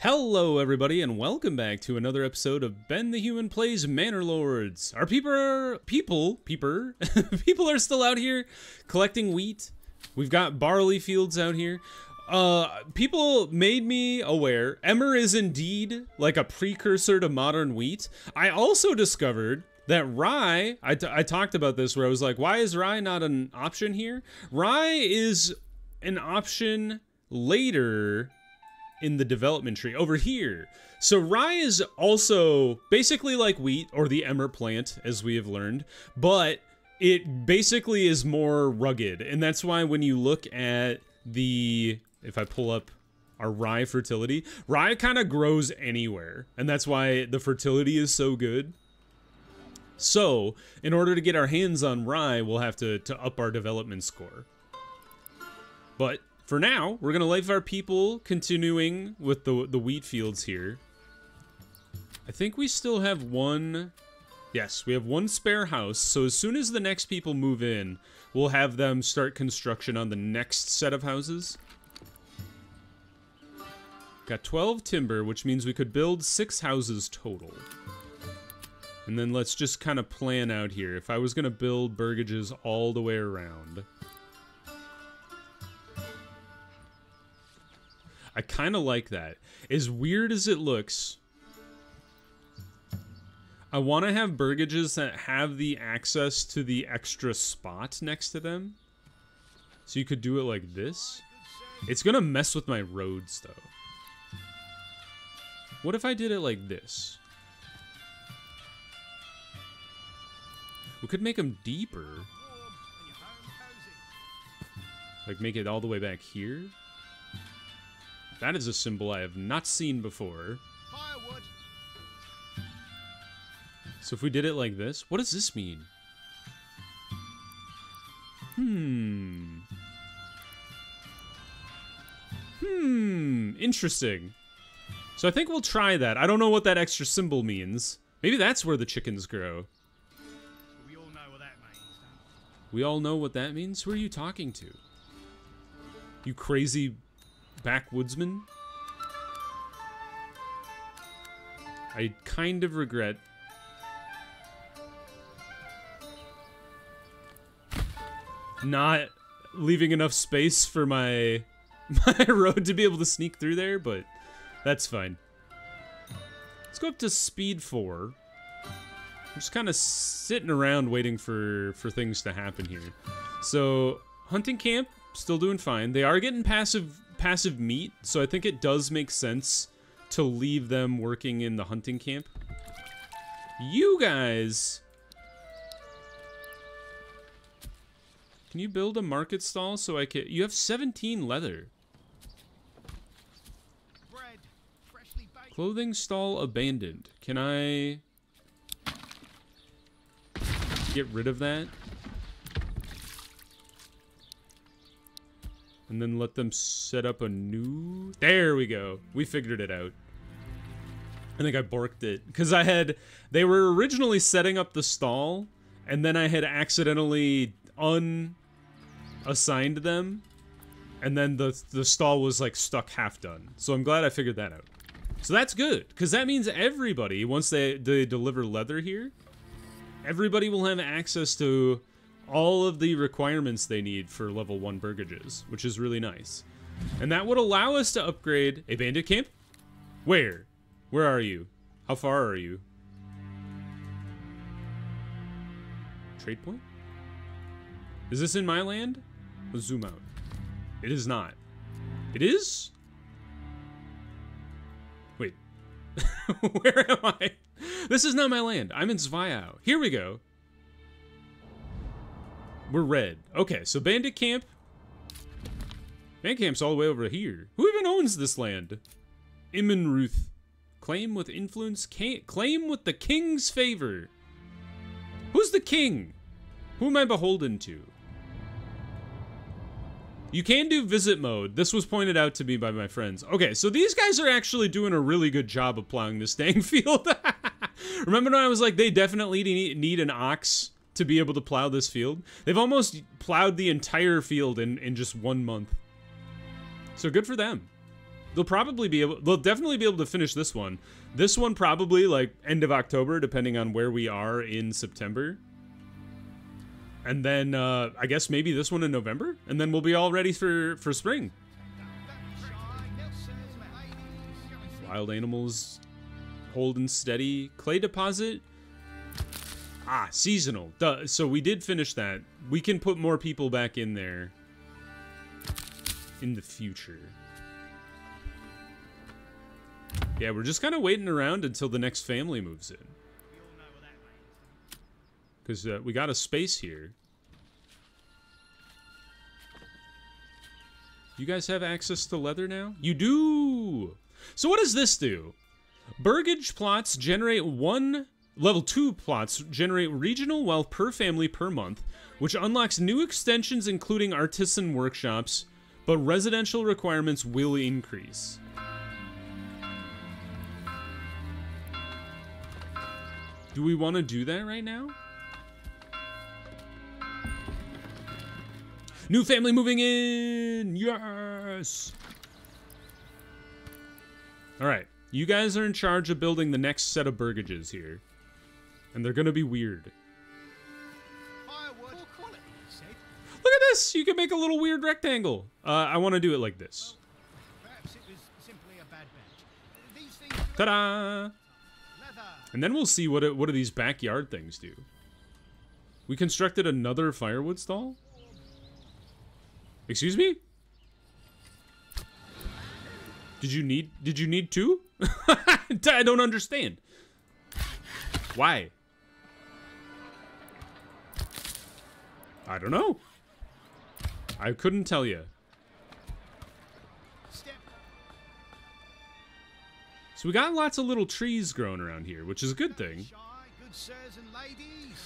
Hello everybody and welcome back to another episode of Ben the Human Plays Manor Lords. Our people are still out here collecting wheat. We've got barley fields out here. People made me aware emmer is indeed like a precursor to modern wheat. I also discovered that rye, I talked about this where I was like, why is rye not an option here? Rye is an option later in the development tree over here. So rye is also basically like wheat or the emmer plant, as we have learned, but it basically is more rugged. And that's why when you look at the, if I pull up our rye fertility, rye kind of grows anywhere. And that's why the fertility is so good. So in order to get our hands on rye, we'll have to up our development score. But for now, we're going to leave our people continuing with the wheat fields here. I think we still have one. Yes, we have one spare house. So as soon as the next people move in, we'll have them start construction on the next set of houses. Got 12 timber, which means we could build 6 houses total. And then let's just kind of plan out here. If I was going to build burgages all the way around, I kind of like that. As weird as it looks, I want to have burgages that have the access to the extra spot next to them. So you could do it like this. It's going to mess with my roads, though. What if I did it like this? We could make them deeper. Like make it all the way back here. That is a symbol I have not seen before. Firewood. So if we did it like this, what does this mean? Interesting. So I think we'll try that. I don't know what that extra symbol means. Maybe that's where the chickens grow. We all know what that means, don't we? We all know what that means? Who are you talking to? You crazy backwoodsman? I kind of regret not leaving enough space for my road to be able to sneak through there, but that's fine. Let's go up to speed 4. I'm just kind of sitting around waiting for things to happen here. So hunting camp, still doing fine. They are getting passive meat, so I think it does make sense to leave them working in the hunting camp. You guys, can you build a market stall so I can? You have 17 leather. Bread, freshly baked. Clothing stall abandoned. Can I get rid of that? And then let them set up a new... There we go. We figured it out. I think I borked it. Because they were originally setting up the stall, and then I had accidentally unassigned them. And then the stall was like stuck half done. So I'm glad I figured that out. So that's good. Because that means everybody, once they deliver leather here, everybody will have access to all of the requirements they need for level 1 burgages, which is really nice. And that would allow us to upgrade a bandit camp. Where? Where are you? How far are you? Trade point? Is this in my land? Let's zoom out. It is not. It is? Wait. Where am I? This is not my land. I'm in Zvayao. Here we go. We're red. Okay, so bandit camp. Bandit camp's all the way over here. Who even owns this land? Immenruth. Claim with influence. Claim with the king's favor. Who's the king? Who am I beholden to? You can do visit mode. This was pointed out to me by my friends. Okay, so these guys are actually doing a really good job of plowing this dang field. Remember when I was like, they definitely need an ox to be able to plow this field? They've almost plowed the entire field in just 1 month. So good for them. They'll probably be able, they'll definitely be able to finish this one. This one probably like end of October, depending on where we are in September. And then I guess maybe this one in November, and then we'll be all ready for spring. Wild animals, hold and steady, clay deposit. Ah, seasonal. Duh. So we did finish that. We can put more people back in there in the future. Yeah, we're just kind of waiting around until the next family moves in. Because we got a space here. You guys have access to leather now? You do! So what does this do? Burgage plots generate level 2 plots generate regional wealth per family per month, which unlocks new extensions including artisan workshops, but residential requirements will increase. Do we want to do that right now? New family moving in! Yes! Alright, you guys are in charge of building the next set of burgages here. And they're gonna be weird. Look at this! You can make a little weird rectangle. I want to do it like this. Ta-da! And then we'll see what do these backyard things do. We constructed another firewood stall? Excuse me? Did you need two? I don't understand. Why? I don't know. I couldn't tell you. So we got lots of little trees growing around here, which is a good thing.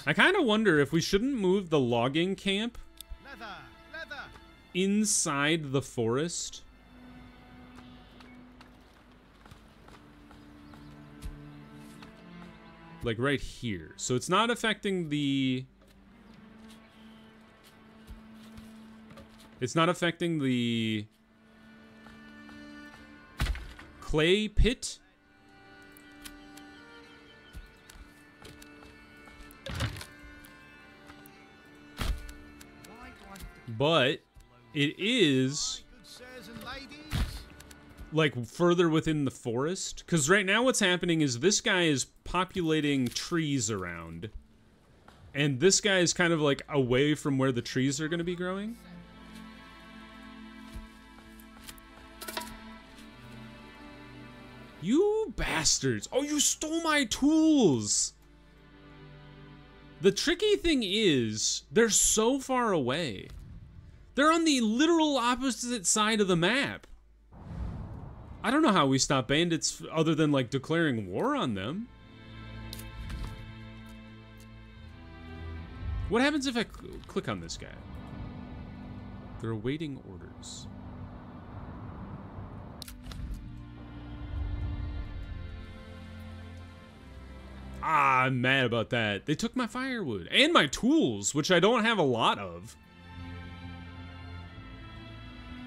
I kind of wonder if we shouldn't move the logging camp inside the forest. Like right here. So it's not affecting the... It's not affecting the clay pit. But it is like further within the forest. Because right now what's happening is this guy is populating trees around. And this guy is kind of like away from where the trees are going to be growing. You bastards. Oh, you stole my tools. The tricky thing is, they're so far away. They're on the literal opposite side of the map. I don't know how we stop bandits other than like declaring war on them. What happens if I click on this guy? They're awaiting orders. Ah, I'm mad about that. They took my firewood and my tools, which I don't have a lot of.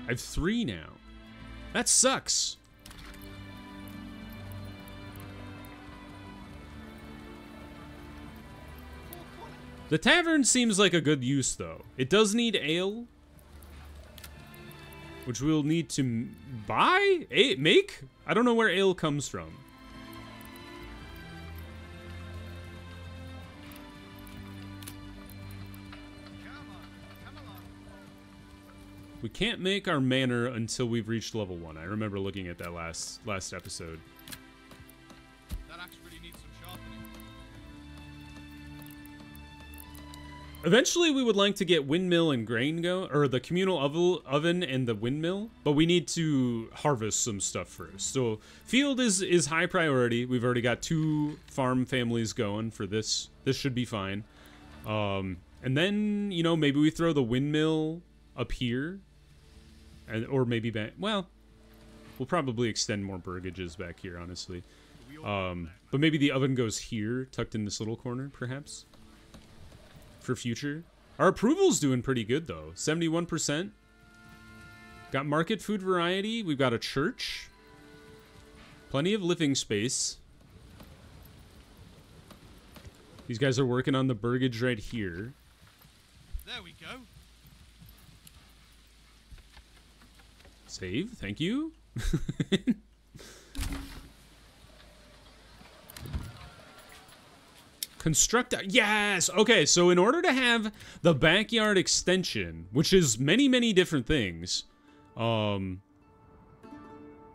I have 3 now. That sucks. The tavern seems like a good use, though. It does need ale, which we'll need to buy? Make? I don't know where ale comes from. We can't make our manor until we've reached level 1. I remember looking at that last episode. That axe really needs some sharpening. Eventually, we would like to get windmill and grain or the communal oven and the windmill, but we need to harvest some stuff first. So field is high priority. We've already got 2 farm families going for this. This should be fine. And then, you know, maybe we throw the windmill up here. Or maybe back. Well, we'll probably extend more burgages back here, honestly. But maybe the oven goes here, tucked in this little corner, perhaps. For future. Our approval's doing pretty good, though. 71%. Got market food variety. We've got a church. Plenty of living space. These guys are working on the burgage right here. There we go. Save, thank you. Construct, yes! Okay, so in order to have the backyard extension, which is many, many different things, oh,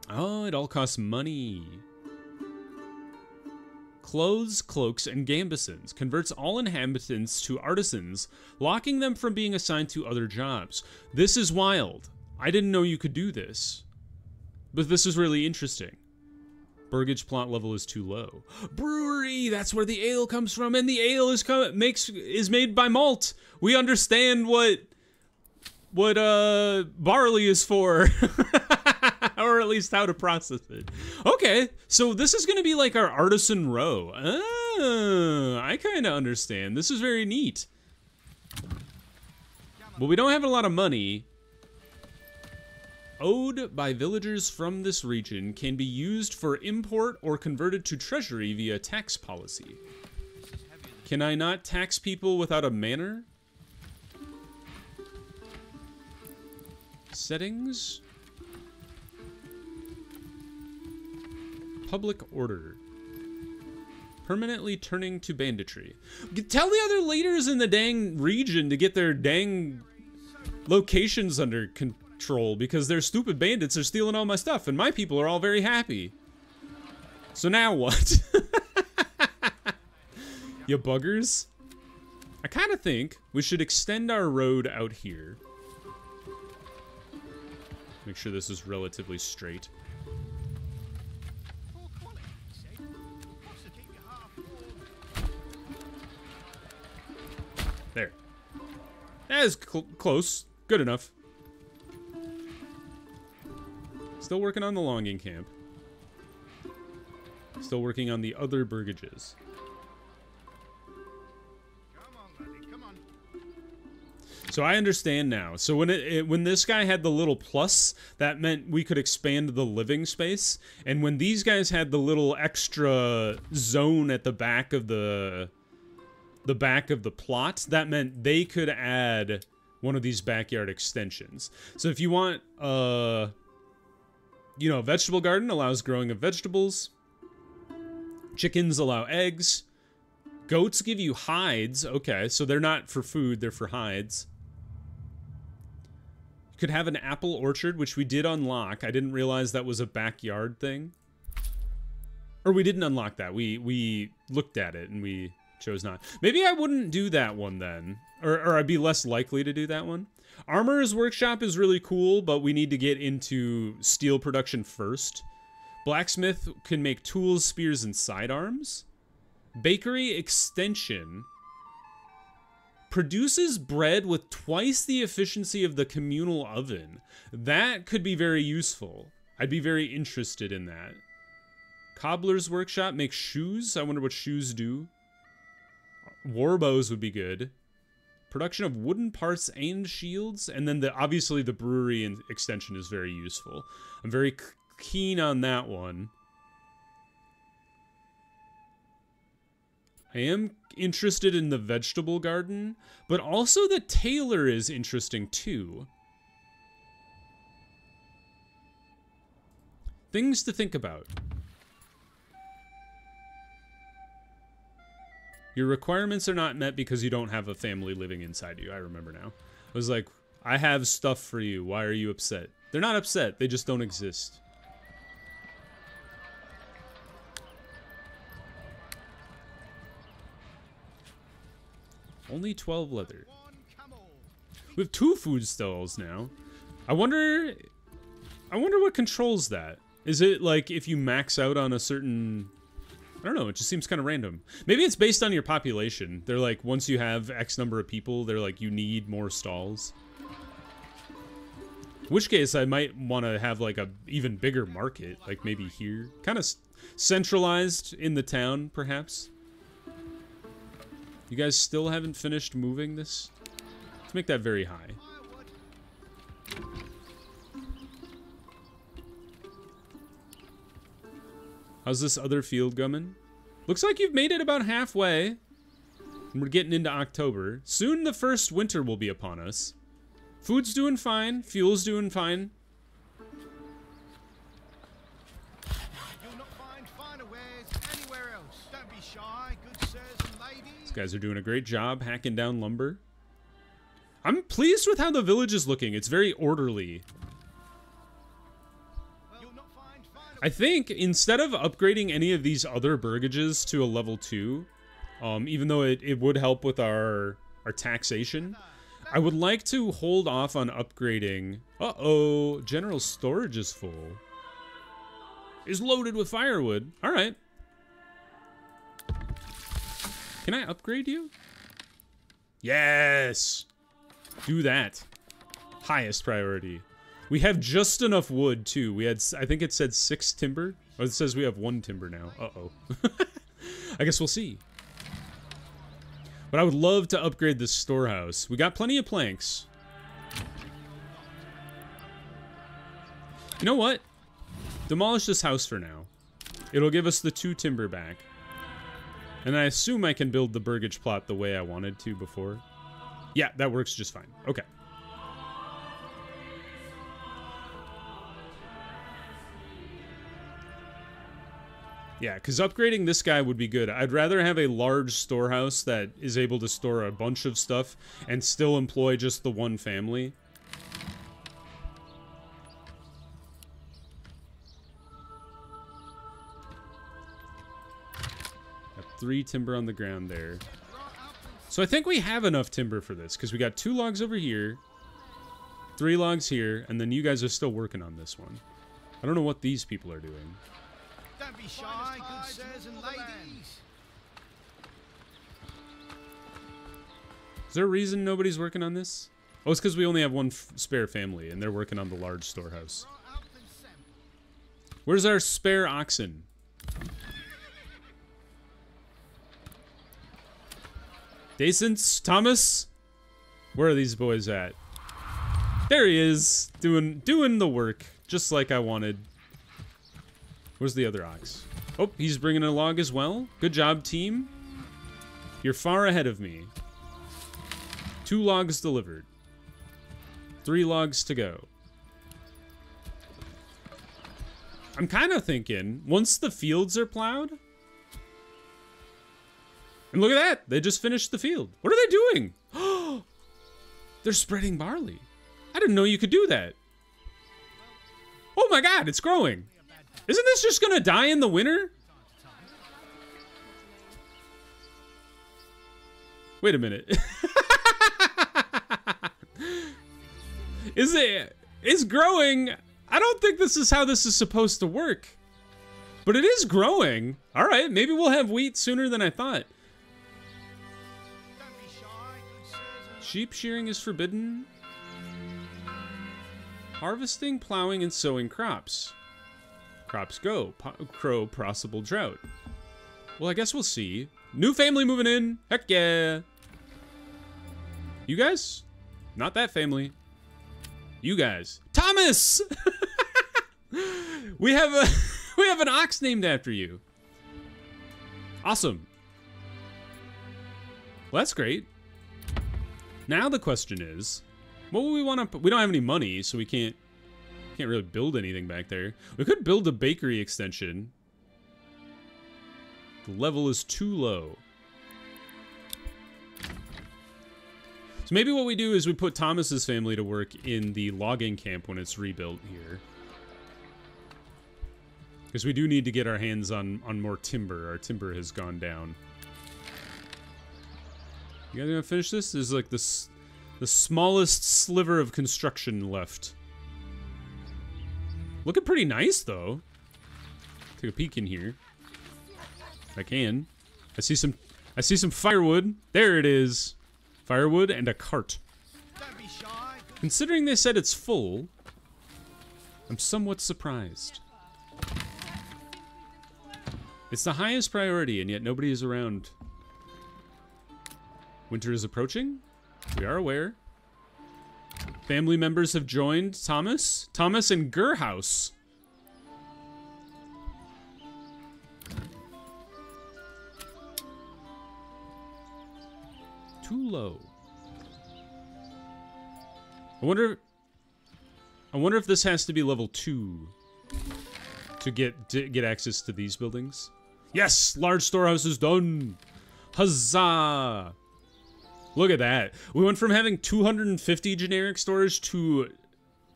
it all costs money. Clothes, cloaks, and gambesons. Converts all inhabitants to artisans, locking them from being assigned to other jobs. This is wild. I didn't know you could do this. But this is really interesting. Burgage plot level is too low. Brewery, that's where the ale comes from, and the ale is made by malt. We understand what barley is for. Or at least how to process it. Okay, so this is going to be like our artisan row. Ah, I kind of understand. This is very neat. But we don't have a lot of money. Owed by villagers from this region can be used for import or converted to treasury via tax policy. Can I not tax people without a manor? Settings. Public order. Permanently turning to banditry. Tell the other leaders in the dang region to get their dang locations under control, because their stupid bandits are stealing all my stuff, and my people are all very happy. So now what? You buggers? I kind of think we should extend our road out here. Make sure this is relatively straight. There. That is close. Good enough. Still working on the longing camp. Still working on the other burgages. Come on, laddie, come on. So I understand now. So when this guy had the little plus, that meant we could expand the living space. And when these guys had the little extra zone at the back of the plot, that meant they could add one of these backyard extensions. So if you want, you know, a vegetable garden allows growing of vegetables. Chickens allow eggs. Goats give you hides. Okay, so they're not for food, they're for hides. You could have an apple orchard, which we did unlock. I didn't realize that was a backyard thing. Or we didn't unlock that. We looked at it and we chose not. Maybe I wouldn't do that one then. Or I'd be less likely to do that one. Armorer's Workshop is really cool, but we need to get into steel production first. Blacksmith can make tools, spears, and sidearms. Bakery Extension produces bread with twice the efficiency of the communal oven. That could be very useful. I'd be very interested in that. Cobbler's Workshop makes shoes. I wonder what shoes do. Warbows would be good. Production of wooden parts and shields, and then obviously the brewery and extension is very useful. I'm very keen on that one. I am interested in the vegetable garden, but also the tailor is interesting too. Things to think about. Your requirements are not met because you don't have a family living inside you. I remember now. I was like, I have stuff for you. Why are you upset? They're not upset. They just don't exist. Only 12 leather. We have 2 food stalls now. I wonder what controls that. Is it like if you max out on a certain... I don't know, it just seems kind of random. Maybe it's based on your population. They're like, once you have X number of people, they're like, you need more stalls. In which case, I might want to have like a even bigger market, like maybe here. Kind of centralized in the town, perhaps. You guys still haven't finished moving this? Let's make that very high. How's this other field going? Looks like you've made it about halfway. And we're getting into October. Soon the first winter will be upon us. Food's doing fine. Fuel's doing fine. You'll not find finer wares anywhere else. Don't be shy, good sirs and ladies. These guys are doing a great job hacking down lumber. I'm pleased with how the village is looking. It's very orderly. You'll not find finer I think instead of upgrading any of these other burgages to a level 2, even though it would help with our taxation, I would like to hold off on upgrading. Uh-oh, general storage is full. Is loaded with firewood. All right. Can I upgrade you? Yes. Do that. Highest priority. We have just enough wood, too. We had, I think it said 6 timber. Oh, it says we have 1 timber now. Uh-oh. I guess we'll see. But I would love to upgrade this storehouse. We got plenty of planks. You know what? Demolish this house for now. It'll give us the 2 timber back. And I assume I can build the burgage plot the way I wanted to before. Yeah, that works just fine. Okay. Yeah, because upgrading this guy would be good. I'd rather have a large storehouse that is able to store a bunch of stuff and still employ just the one family. Got 3 timber on the ground there. So I think we have enough timber for this, because we got 2 logs over here, 3 logs here, and then you guys are still working on this one. I don't know what these people are doing. Don't be shy, good sirs and ladies. Is there a reason nobody's working on this? Oh, it's because we only have 1 spare family, and they're working on the large storehouse. Where's our spare oxen? Decence, Thomas? Where are these boys at? There he is, doing the work, just like I wanted. Where's the other ox? Oh, he's bringing a log as well. Good job, team. You're far ahead of me. 2 logs delivered. 3 logs to go. I'm kind of thinking, once the fields are plowed... And look at that! They just finished the field. What are they doing? Oh, they're spreading barley. I didn't know you could do that. Oh my god, it's growing. Isn't this just gonna die in the winter? Wait a minute. It's growing. I don't think this is how this is supposed to work. But it is growing. All right, maybe we'll have wheat sooner than I thought. Sheep shearing is forbidden. Harvesting, plowing, and sowing crops. Crops go. Crow possible drought. Well, I guess we'll see. New family moving in. Heck yeah. You guys? Not that family. You guys. Thomas! we have an ox named after you. Awesome. Well, that's great. Now the question is, what would we want to... We don't have any money, so we can't really build anything back there. We could build a bakery extension. The level is too low. So maybe what we do is we put Thomas's family to work in the logging camp when it's rebuilt here. Because we do need to get our hands on more timber. Our timber has gone down. You guys gonna finish this? There's like the smallest sliver of construction left. Looking pretty nice though. Take a peek in here. If I can. I see some firewood. There it is. Firewood and a cart. Considering they said it's full, I'm somewhat surprised. It's the highest priority and yet nobody is around. Winter is approaching. We are aware. Family members have joined Thomas. Thomas and Gerhouse. too low. I wonder if this has to be level 2 to get access to these buildings. Yes, large storehouse is done. Huzzah! Look at that. We went from having 250 generic storage to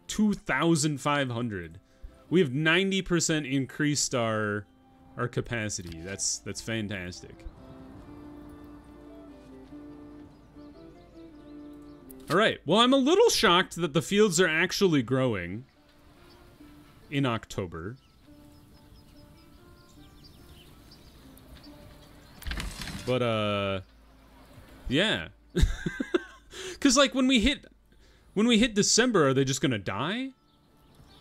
2,500. We have 90% increased our capacity. That's fantastic. All right. Well, I'm a little shocked that the fields are actually growing in October. But yeah. Cuz like when we hit December, are they just going to die?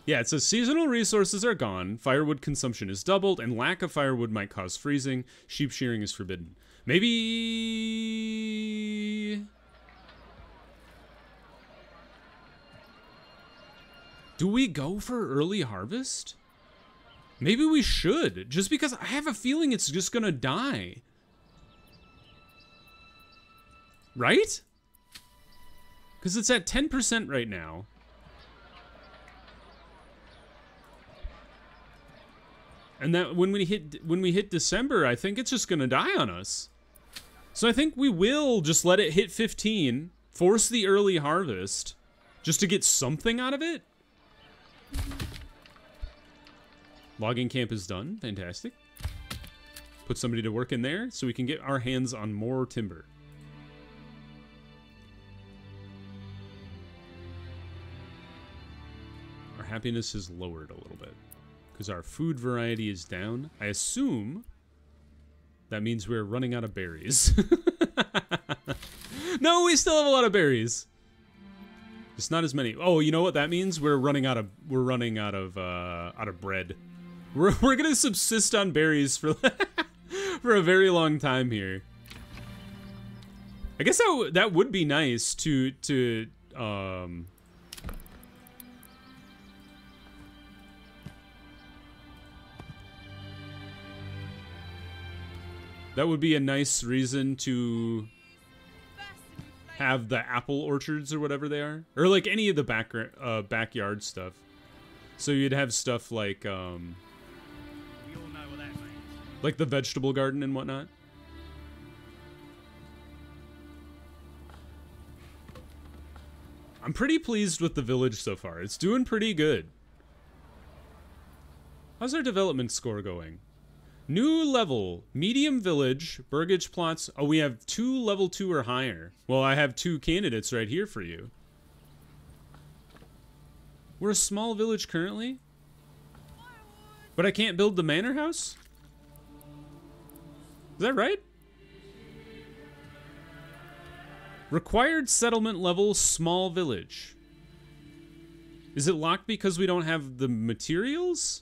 Yeah, it says seasonal resources are gone, firewood consumption is doubled, and lack of firewood might cause freezing. Sheep shearing is forbidden. Maybe... Do we go for early harvest? Maybe we should, just because I have a feeling it's just gonna die. Right? Because it's at 10% right now. And that when we hit December, I think it's just gonna die on us. So I think we will just let it hit 15, force the early harvest, just to get something out of it. Logging camp is done. Fantastic. Put somebody to work in there so we can get our hands on more timber. Our happiness is lowered a little bit because our food variety is down. I assume that means we're running out of berries. No, we still have a lot of berries. It's not as many. Oh, you know what that means? We're running out of bread. We're gonna subsist on berries for for a very long time here. I guess that would be nice to that would be a nice reason to have the apple orchards or whatever they are, or like any of the backyard stuff. So you'd have stuff like the vegetable garden and whatnot. I'm pretty pleased with the village so far. It's doing pretty good. How's our development score going? New level, medium village, burgage plots. Oh, we have 2 level 2 or higher. Well, I have 2 candidates right here for you. We're a small village currently. But I can't build the manor house? Is that right? Required settlement level, small village. Is it locked because we don't have the materials?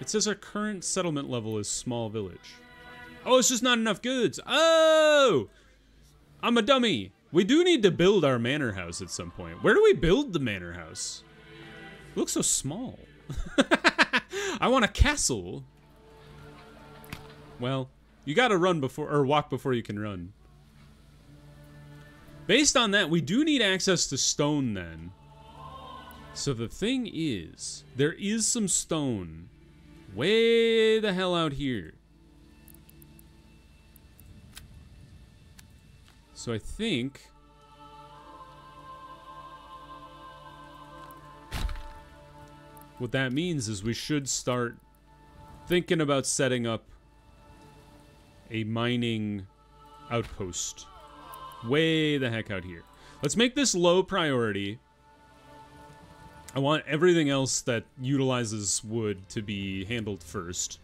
It says our current settlement level is small village. Oh, it's just not enough goods. Oh! I'm a dummy. We do need to build our manor house at some point. Where do we build the manor house? It looks so small. I want a castle. Well, you gotta run before, or walk before you can run. Based on that, we do need access to stone then. So the thing is, there is some stone way the hell out here. So I think what that means is we should start thinking about setting up a mining outpost way the heck out here. Let's make this low priority. I want everything else that utilizes wood to be handled first.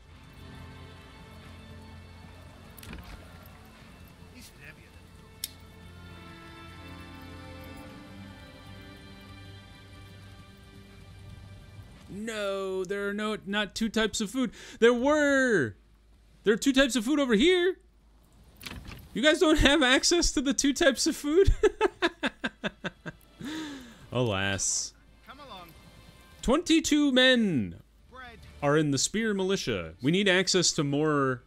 No, there are not 2 types of food. There are 2 types of food over here. You guys don't have access to the 2 types of food? Alas. 22 men are in the spear militia. We need access to more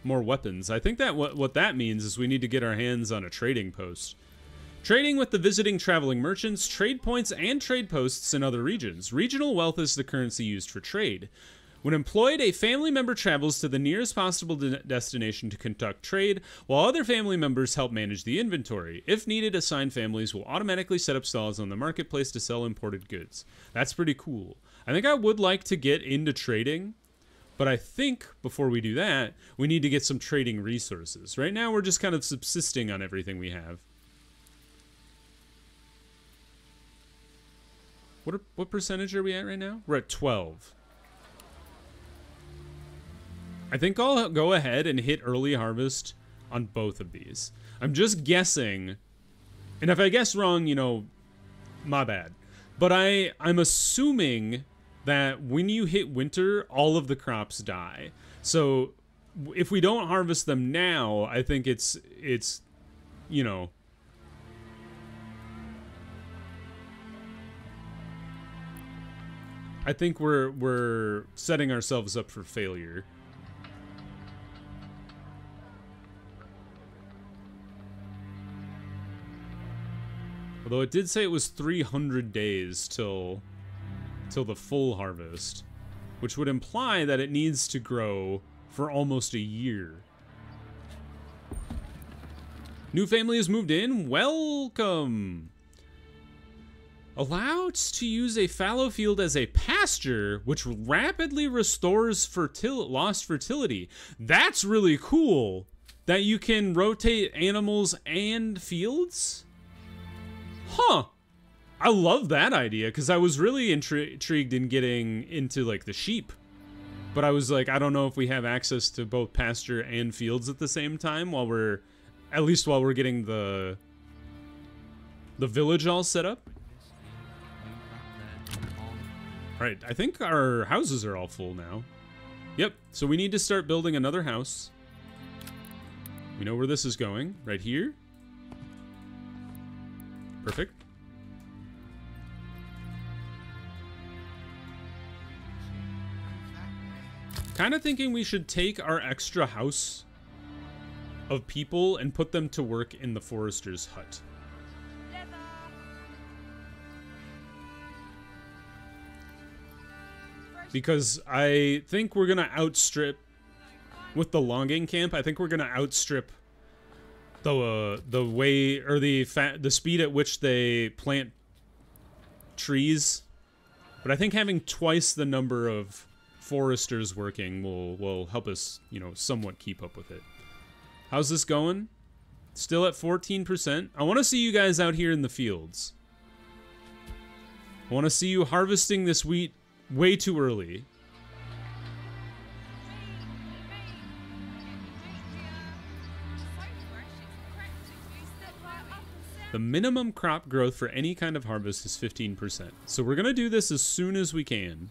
more weapons. I think that what that means is we need to get our hands on a trading post. Trading with the visiting traveling merchants, trade points, and trade posts in other regions. Regional wealth is the currency used for trade. When employed, a family member travels to the nearest possible destination to conduct trade, while other family members help manage the inventory. If needed, assigned families will automatically set up stalls on the marketplace to sell imported goods. That's pretty cool. I think I would like to get into trading, but I think before we do that, we need to get some trading resources. Right now, we're just kind of subsisting on everything we have. What percentage are we at right now? We're at 12. I think I'll go ahead and hit early harvest on both of these. I'm just guessing, and if I guess wrong, you know, my bad. But I'm assuming that when you hit winter, all of the crops die. So if we don't harvest them now, I think it's you know, I think we're setting ourselves up for failure. Although it did say it was 300 days till the full harvest, which would imply that it needs to grow for almost a year. New family has moved in. Welcome. Allowed to use a fallow field as a pasture, which rapidly restores lost fertility. That's really cool. That you can rotate animals and fields? Huh. I love that idea, because I was really intrigued in getting into, like, the sheep. But I was like, I don't know if we have access to both pasture and fields at the same time while we're getting the village all set up. Right, I think our houses are all full now. Yep, so we need to start building another house. We know where this is going, right here. Perfect. Kind of thinking we should take our extra house of people and put them to work in the forester's hut. Because I think we're gonna outstrip, with the logging camp, I think we're gonna outstrip the way, or the speed at which they plant trees. But I think having twice the number of foresters working will help us, you know, somewhat keep up with it. How's this going? Still at 14%. I want to see you guys out here in the fields. I want to see you harvesting this wheat way too early. The minimum crop growth for any kind of harvest is 15%. So we're going to do this as soon as we can.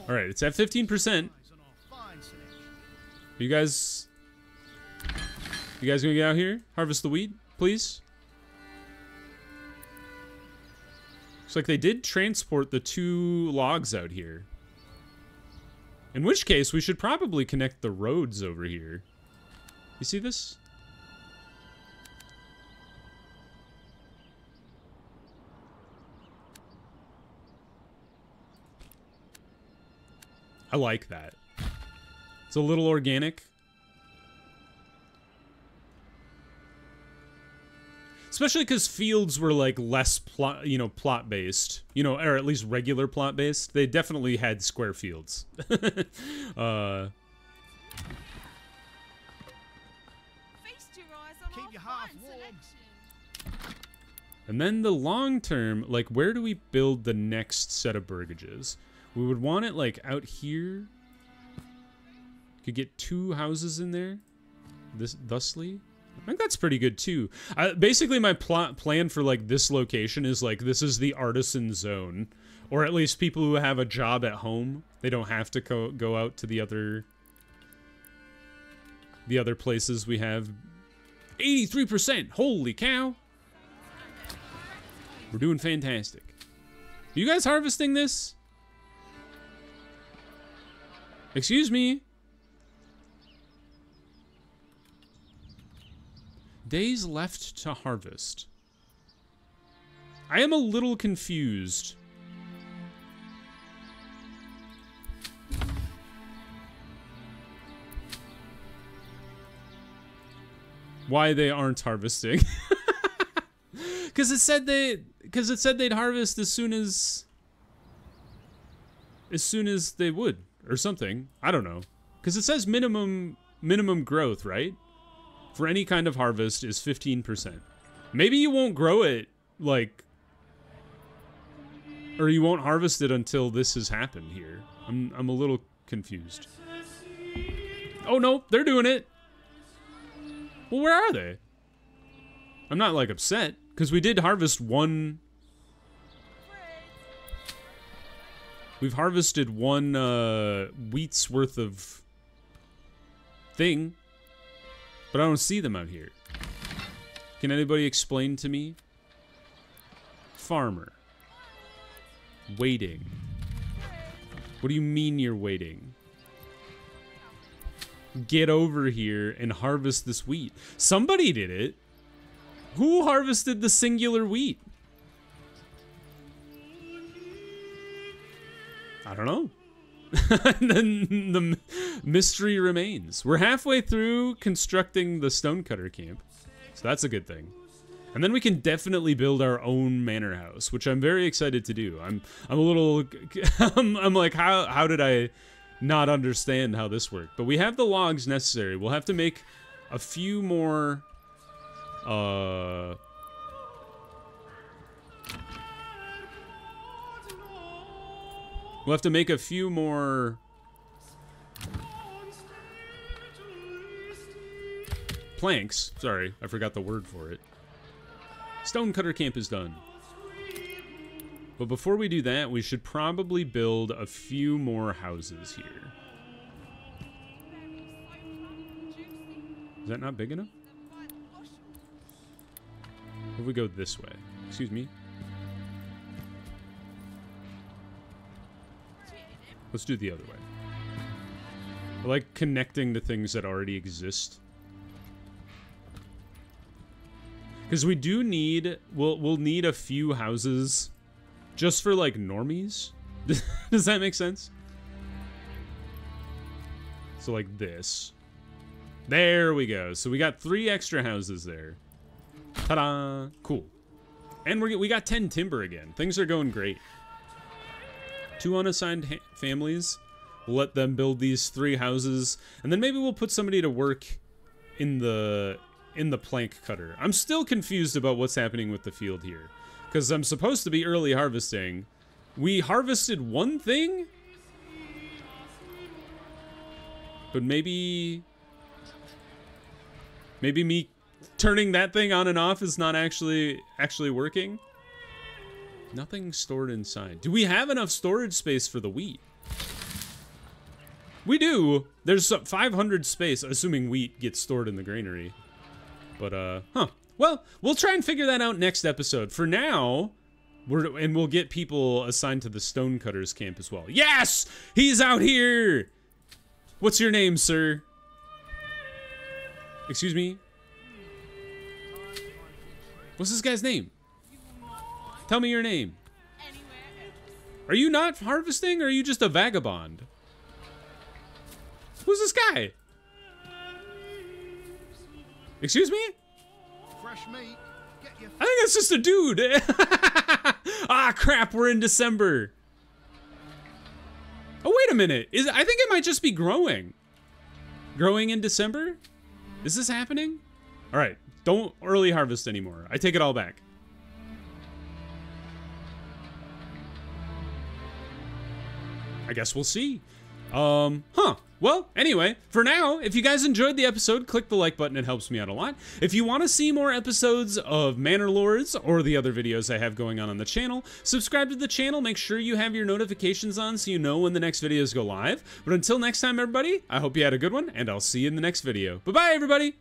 All right, it's at 15%. You guys gonna get out here? Harvest the wheat, please? Looks like they did transport the 2 logs out here. In which case, we should probably connect the roads over here. You see this? I like that. It's a little organic. Especially because fields were like less plot, plot based, or at least regular plot based. They definitely had square fields. Feast your eyes on keep your heart warm. And then the long term, like, where do we build the next set of burgages? We would want it like out here. Could get 2 houses in there. Thusly. I think that's pretty good too. Basically, my plan for like this location is like this is the artisan zone, or at least people who have a job at home. They don't have to go out to the other places we have. 83%. Holy cow! We're doing fantastic. Are you guys harvesting this? Excuse me. Days left to harvest. I am a little confused. Why they aren't harvesting. Because it said they'd harvest as soon as they would, or something. I don't know. Because it says minimum growth, right? For any kind of harvest is 15%. Maybe you won't grow it, like, or you won't harvest it until this has happened here. I'm a little confused. Oh no, they're doing it. Well, where are they? I'm not, like, upset, because we did harvest one. We've harvested one wheat's worth of thing, but I don't see them out here. Can anybody explain to me? Farmer. Waiting. What do you mean you're waiting? Get over here and harvest this wheat. Somebody did it. Who harvested the singular wheat? I don't know. And then the mystery remains. We're halfway through constructing the stonecutter camp, so that's a good thing. And then we can definitely build our own manor house, which I'm very excited to do. I'm a little I'm like, how did I not understand how this worked? But we have the logs necessary. We'll have to make a few more we'll have to make a few more planks. Sorry, I forgot the word for it. Stonecutter camp is done. But before we do that, we should probably build a few more houses here. Is that not big enough? If we go this way. Excuse me. Let's do it the other way. I like connecting to things that already exist. Because we do need, we'll need a few houses just for, like, normies. Does that make sense? So, like this. There we go. So we got 3 extra houses there. Ta-da! Cool. And we got 10 timber again. Things are going great. 2 unassigned families. We'll let them build these 3 houses, and then maybe we'll put somebody to work in the plank cutter. I'm still confused about what's happening with the field here, because I'm supposed to be early harvesting. We harvested one thing, but maybe me turning that thing on and off is not actually working. Nothing stored inside. Do we have enough storage space for the wheat? We do. There's 500 space, assuming wheat gets stored in the granary. But, huh. Well, we'll try and figure that out next episode. For now, we'll get people assigned to the stonecutters camp as well. Yes! He's out here! What's your name, sir? Excuse me? What's this guy's name? Tell me your name. Are you not harvesting, or are you just a vagabond? Who's this guy? Excuse me? Fresh meat. Get your I think that's just a dude. Ah, crap, we're in December. Oh, wait a minute. I think it might just be growing. Growing in December? Is this happening? All right, don't early harvest anymore. I take it all back. I guess we'll see. Huh. Well, anyway, for now, if you guys enjoyed the episode, click the like button. It helps me out a lot. If you want to see more episodes of Manor Lords or the other videos I have going on the channel, subscribe to the channel. Make sure you have your notifications on so you know when the next videos go live. But until next time, everybody, I hope you had a good one, and I'll see you in the next video. Bye-bye, everybody!